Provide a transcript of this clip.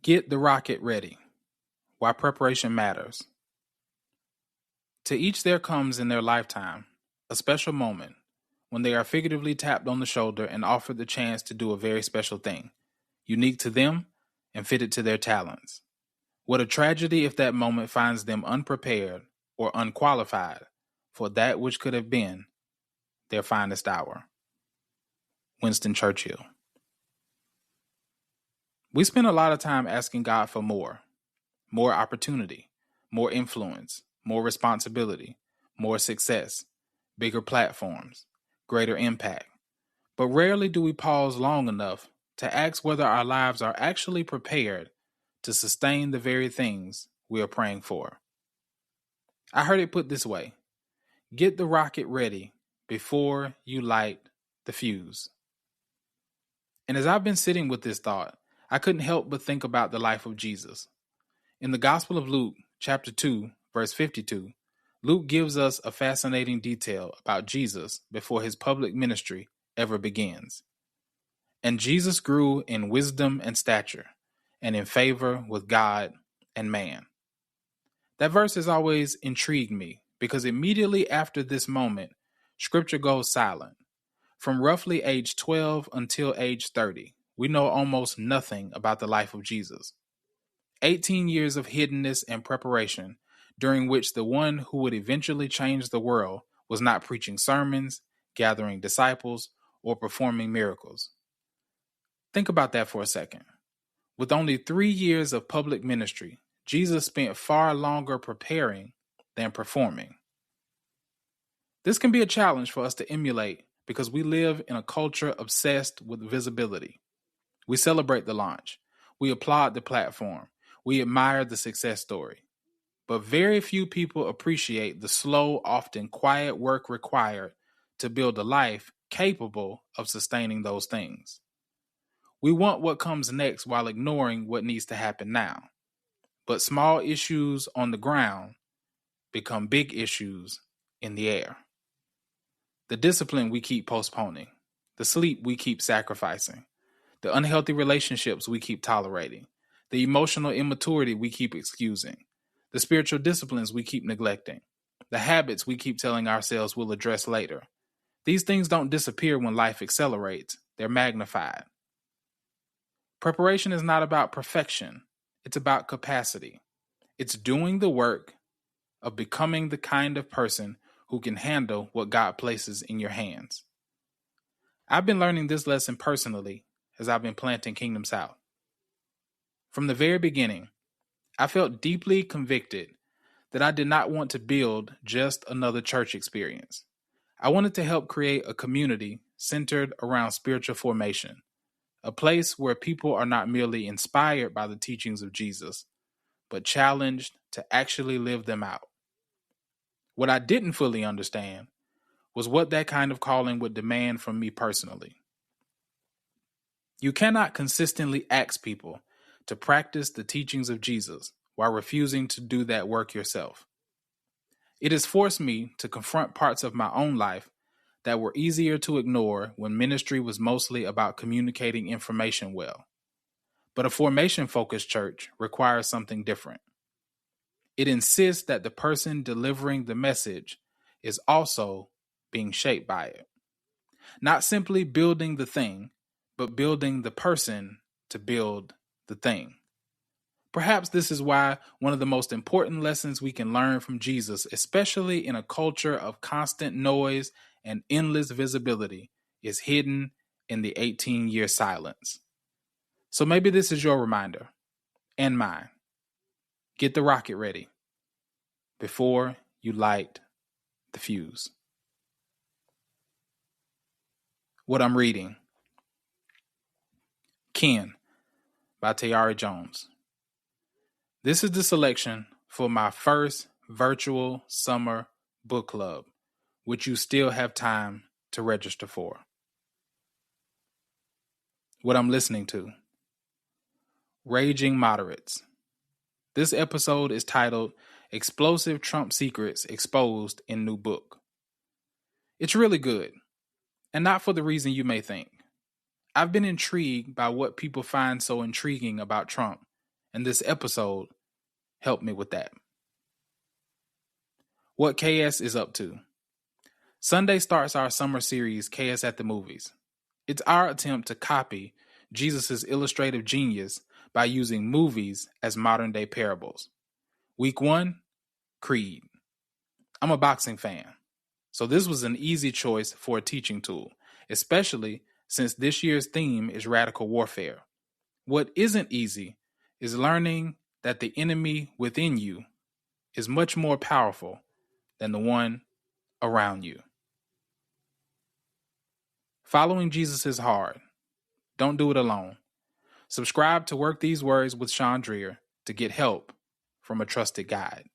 Get the rocket ready. Why preparation matters. To each there comes in their lifetime a special moment when they are figuratively tapped on the shoulder and offered the chance to do a very special thing, unique to them and fitted to their talents. What a tragedy if that moment finds them unprepared or unqualified for that which could have been their finest hour. Winston Churchill. We spend a lot of time asking God for more opportunity, more influence, more responsibility, more success, bigger platforms, greater impact. But rarely do we pause long enough to ask whether our lives are actually prepared to sustain the very things we are praying for. I heard it put this way: get the rocket ready before you light the fuse. And as I've been sitting with this thought, I couldn't help but think about the life of Jesus. In the Gospel of Luke, chapter 2, verse 52, Luke gives us a fascinating detail about Jesus before his public ministry ever begins. And Jesus grew in wisdom and stature, and in favor with God and man. That verse has always intrigued me because immediately after this moment, Scripture goes silent. From roughly age 12 until age 30, we know almost nothing about the life of Jesus. 18 years of hiddenness and preparation, during which the one who would eventually change the world was not preaching sermons, gathering disciples, or performing miracles. Think about that for a second. With only 3 years of public ministry, Jesus spent far longer preparing than performing. This can be a challenge for us to emulate because we live in a culture obsessed with visibility. We celebrate the launch. We applaud the platform. We admire the success story. But very few people appreciate the slow, often quiet work required to build a life capable of sustaining those things. We want what comes next while ignoring what needs to happen now. But small issues on the ground become big issues in the air. The discipline we keep postponing, the sleep we keep sacrificing, the unhealthy relationships we keep tolerating, the emotional immaturity we keep excusing, the spiritual disciplines we keep neglecting, the habits we keep telling ourselves we'll address later. These things don't disappear when life accelerates, they're magnified. Preparation is not about perfection, it's about capacity. It's doing the work of becoming the kind of person who can handle what God places in your hands. I've been learning this lesson personally as I've been planting Kingdom South. From the very beginning, I felt deeply convicted that I did not want to build just another church experience. I wanted to help create a community centered around spiritual formation, a place where people are not merely inspired by the teachings of Jesus, but challenged to actually live them out. What I didn't fully understand was what that kind of calling would demand from me personally. You cannot consistently ask people to practice the teachings of Jesus while refusing to do that work yourself. It has forced me to confront parts of my own life that were easier to ignore when ministry was mostly about communicating information well. But a formation-focused church requires something different. It insists that the person delivering the message is also being shaped by it. Not simply building the thing, but building the person to build the thing. Perhaps this is why one of the most important lessons we can learn from Jesus, especially in a culture of constant noise and endless visibility, is hidden in the 18-year silence. So maybe this is your reminder, and mine. Get the rocket ready before you light the fuse. What I'm reading: Ken by Tayari Jones. This is the selection for my first virtual summer book club, which you still have time to register for. What I'm listening to: Raging Moderates. This episode is titled Explosive Trump Secrets Exposed in New Book. It's really good, and not for the reason you may think. I've been intrigued by what people find so intriguing about Trump and this episode helped me with that. What KS is up to. Sunday starts our summer series, KS at the Movies. It's our attempt to copy Jesus' illustrative genius by using movies as modern-day parables. Week 1, Creed. I'm a boxing fan, so this was an easy choice for a teaching tool, especially since this year's theme is radical warfare. What isn't easy is learning that the enemy within you is much more powerful than the one around you. Following Jesus is hard. Don't do it alone. Subscribe to Work These Words with Sean Dreer to get help from a trusted guide.